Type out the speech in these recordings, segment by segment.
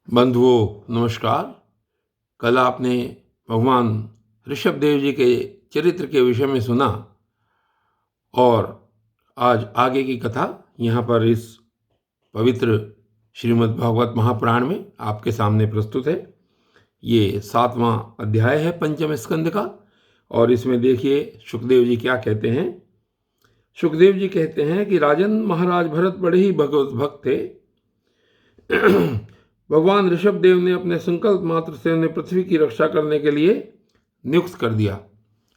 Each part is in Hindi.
बंधुओं नमस्कार। कल आपने भगवान ऋषभ देव जी के चरित्र के विषय में सुना और आज आगे की कथा यहाँ पर इस पवित्र श्रीमद् भागवत महापुराण में आपके सामने प्रस्तुत है। ये 7वां अध्याय है पंचम स्कंद का और इसमें देखिए सुखदेव जी क्या कहते हैं। सुखदेव जी कहते हैं कि राजन महाराज भरत बड़े ही भगवत भक्त थे। भगवान ऋषभ देव ने अपने संकल्प मात्र से उन्हें पृथ्वी की रक्षा करने के लिए नियुक्त कर दिया।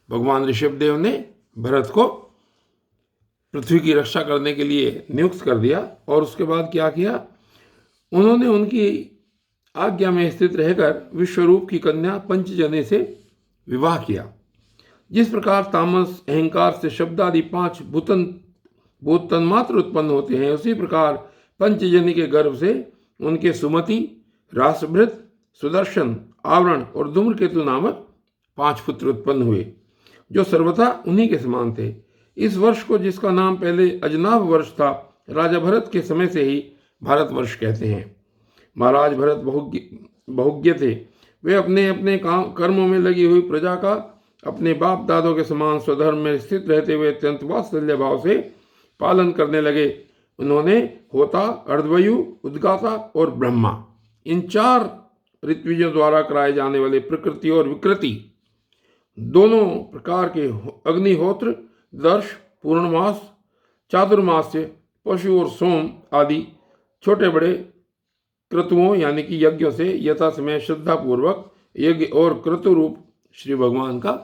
भगवान ऋषभ देव ने भरत को पृथ्वी की रक्षा करने के लिए नियुक्त कर दिया और उसके बाद क्या किया, उन्होंने उनकी आज्ञा में स्थित रहकर विश्वरूप की कन्या पंचजनी से विवाह किया। जिस प्रकार तामस अहंकार से शब्द आदि 5 भूत तन्मात्र उत्पन्न होते हैं, उसी प्रकार पंचजनी के गर्भ से उनके सुमति, रासभृत, सुदर्शन, आवरण और धूम्रकेतु नामक 5 पुत्र उत्पन्न हुए, जो सर्वथा उन्हीं के समान थे। इस वर्ष को, जिसका नाम पहले अजनाभ वर्ष था, राजा भरत के समय से ही भारतवर्ष कहते हैं। महाराज भरत बहुज्ञ थे। वे अपने अपने कर्मों में लगी हुई प्रजा का अपने बाप दादों के समान स्वधर्म में स्थित रहते हुए अत्यंत वात्सल्य भाव से पालन करने लगे। उन्होंने होता, अर्धवयु, उद्गाता और ब्रह्मा, इन 4 ऋत्विजों द्वारा कराए जाने वाले प्रकृति और विकृति दोनों प्रकार के अग्निहोत्र, दर्श, पूर्णमास, चातुर्मास्य, पशु और सोम आदि छोटे बड़े क्रतुओं यानी कि यज्ञों से यथा समय श्रद्धापूर्वक यज्ञ और क्रतु रूप श्री भगवान का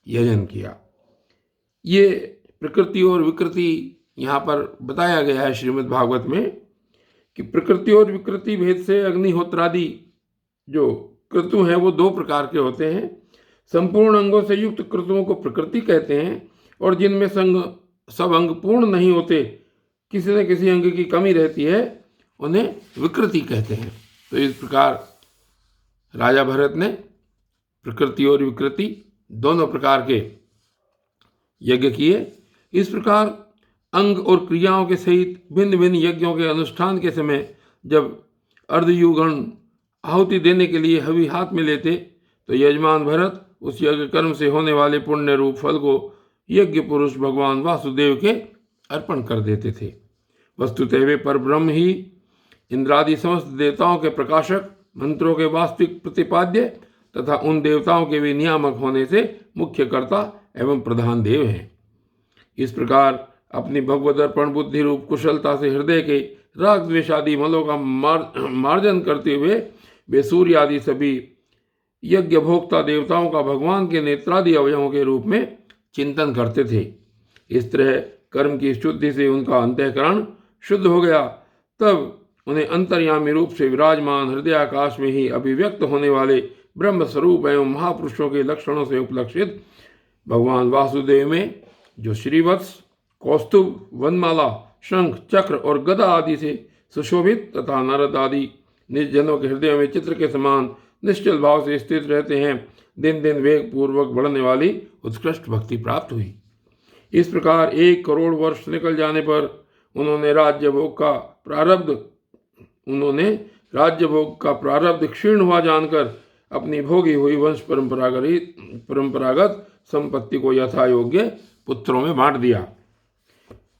यजन किया। ये प्रकृति और विकृति यहाँ पर बताया गया है श्रीमद् भागवत में कि प्रकृति और विकृति भेद से अग्निहोत्रादि जो क्रतु हैं वो 2 प्रकार के होते हैं। संपूर्ण अंगों से युक्त क्रतुओं को प्रकृति कहते हैं और जिनमें सब अंग पूर्ण नहीं होते, किसी न किसी अंग की कमी रहती है, उन्हें विकृति कहते हैं। तो इस प्रकार राजा भरत ने प्रकृति और विकृति दोनों प्रकार के यज्ञ किए। इस प्रकार अंग और क्रियाओं के सहित भिन्न भिन्न यज्ञों के अनुष्ठान के समय जब अर्धयुगण आहुति देने के लिए हवि हाथ में लेते, तो यजमान भरत उस यज्ञ कर्म से होने वाले पुण्य रूप फल को यज्ञ पुरुष भगवान वासुदेव के अर्पण कर देते थे। वस्तुतः वे परब्रह्म ही इंद्रादि समस्त देवताओं के प्रकाशक, मंत्रों के वास्तविक प्रतिपाद्य तथा उन देवताओं के भी नियामक होने से मुख्य कर्ता एवं प्रधान देव हैं। इस प्रकार अपनी भगवद अर्पण बुद्धि रूप कुशलता से हृदय के राग द्वेष आदि मलों का मार्जन करते हुए वे सूर्य आदि सभी यज्ञ भोक्ता देवताओं का भगवान के नेत्रादि अवयवों के रूप में चिंतन करते थे। इस तरह कर्म की शुद्धि से उनका अंतःकरण शुद्ध हो गया। तब उन्हें अंतर्यामी रूप से विराजमान हृदय आकाश में ही अभिव्यक्त होने वाले ब्रह्म स्वरूप एवं महापुरुषों के लक्षणों से उपलक्षित भगवान वासुदेव में जो श्रीवत्स, कौस्तुभ, वनमाला, शंख, चक्र और गदा आदि से सुशोभित तथा नारद आदि निर्जनों के हृदय में चित्र के समान निश्चल भाव से स्थित रहते हैं, दिन दिन वेग पूर्वक बढ़ने वाली उत्कृष्ट भक्ति प्राप्त हुई। इस प्रकार 1 करोड़ वर्ष निकल जाने पर उन्होंने राज्य भोग का प्रारब्ध क्षीण हुआ जानकर अपनी भोगी हुई वंश परंपरागत संपत्ति को यथा योग्य पुत्रों में बांट दिया।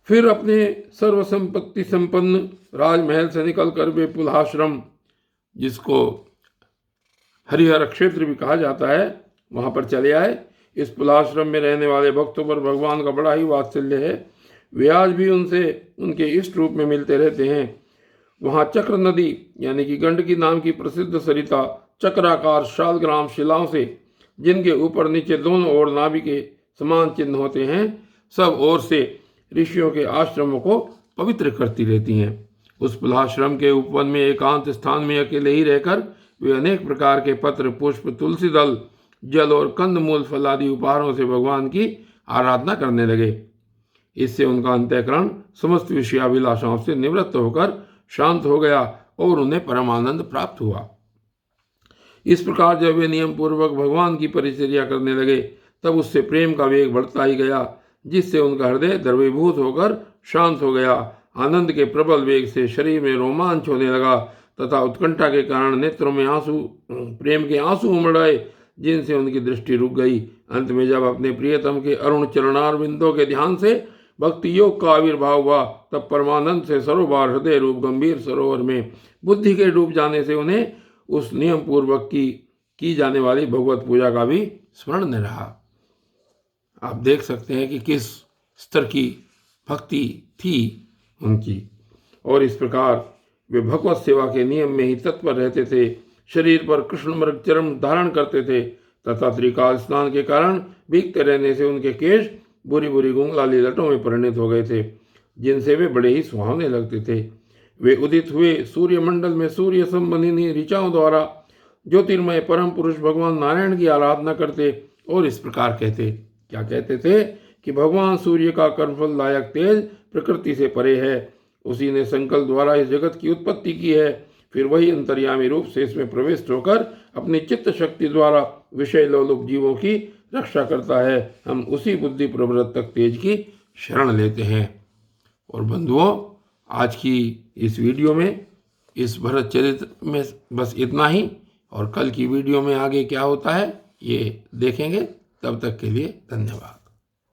फिर अपने सर्व संपत्ति संपन्न राजमहल से निकलकर वे पुलहाश्रम, जिसको हरिहर क्षेत्र भी कहा जाता है, वहां पर चले आए। इस पुलहाश्रम में रहने वाले भक्तों पर भगवान का बड़ा ही वात्सल्य है। वे आज भी उनसे उनके इष्ट रूप में मिलते रहते हैं। वहां चक्र नदी यानी कि गंडकी नाम की प्रसिद्ध सरिता चक्राकार शालग्राम शिलाओं से, जिनके ऊपर नीचे दोनों ओर नाभि के समान चिन्ह होते हैं, सब ओर से ऋषियों के आश्रमों को पवित्र करती रहती हैं। उस पुलहाश्रम के उपवन में एकांत स्थान में अकेले ही रहकर वे अनेक प्रकार के पत्र, पुष्प, तुलसी दल, जल और कंदमूल फल आदि उपहारों से भगवान की आराधना करने लगे। इससे उनका अंतःकरण समस्त विषयाभिलाषाओं से निवृत्त होकर शांत हो गया और उन्हें परमानंद प्राप्त हुआ। इस प्रकार जब वे नियम पूर्वक भगवान की परिचर्या करने लगे, तब उससे प्रेम का वेग बढ़ता ही गया, जिससे उनका हृदय द्रवीभूत होकर शांत हो गया। आनंद के प्रबल वेग से शरीर में रोमांच होने लगा, तथा उत्कंठा के कारण नेत्रों में आंसू, प्रेम के आंसू उमड़ आए, जिनसे उनकी दृष्टि रुक गई। अंत में जब अपने प्रियतम के अरुण चरणार बिंदों के ध्यान से भक्ति योग का आविर्भाव हुआ, तब परमानंद से सरोवर हृदय रूप गंभीर सरोवर में बुद्धि के डूब जाने से उन्हें उस नियम पूर्वक की जाने वाली भगवत पूजा का भी स्मरण न रहा। आप देख सकते हैं कि किस स्तर की भक्ति थी उनकी, और इस प्रकार वे भगवत सेवा के नियम में ही तत्पर रहते थे। शरीर पर कृष्ण मृग चर्म धारण करते थे तथा त्रिकाल स्नान के कारण भीगते रहने से उनके केश बुरी बुरी गुंगलाली लटों में परिणत हो गए थे, जिनसे वे बड़े ही सुहावने लगते थे। वे उदित हुए सूर्य मंडल में सूर्य संबंधी ऋचाओं द्वारा ज्योतिर्मय परम पुरुष भगवान नारायण की आराधना करते और इस प्रकार कहते, क्या कहते थे कि भगवान सूर्य का कर्मफलदायक तेज प्रकृति से परे है, उसी ने संकल्प द्वारा इस जगत की उत्पत्ति की है, फिर वही अंतर्यामी रूप से इसमें प्रविष्ट होकर अपनी चित्त शक्ति द्वारा विषय लोलुप जीवों की रक्षा करता है। हम उसी बुद्धि प्रवृत्तक तेज की शरण लेते हैं। और बंधुओं, आज की इस वीडियो में, इस भरत चरित्र में बस इतना ही, और कल की वीडियो में आगे क्या होता है ये देखेंगे। तब तक के लिए धन्यवाद।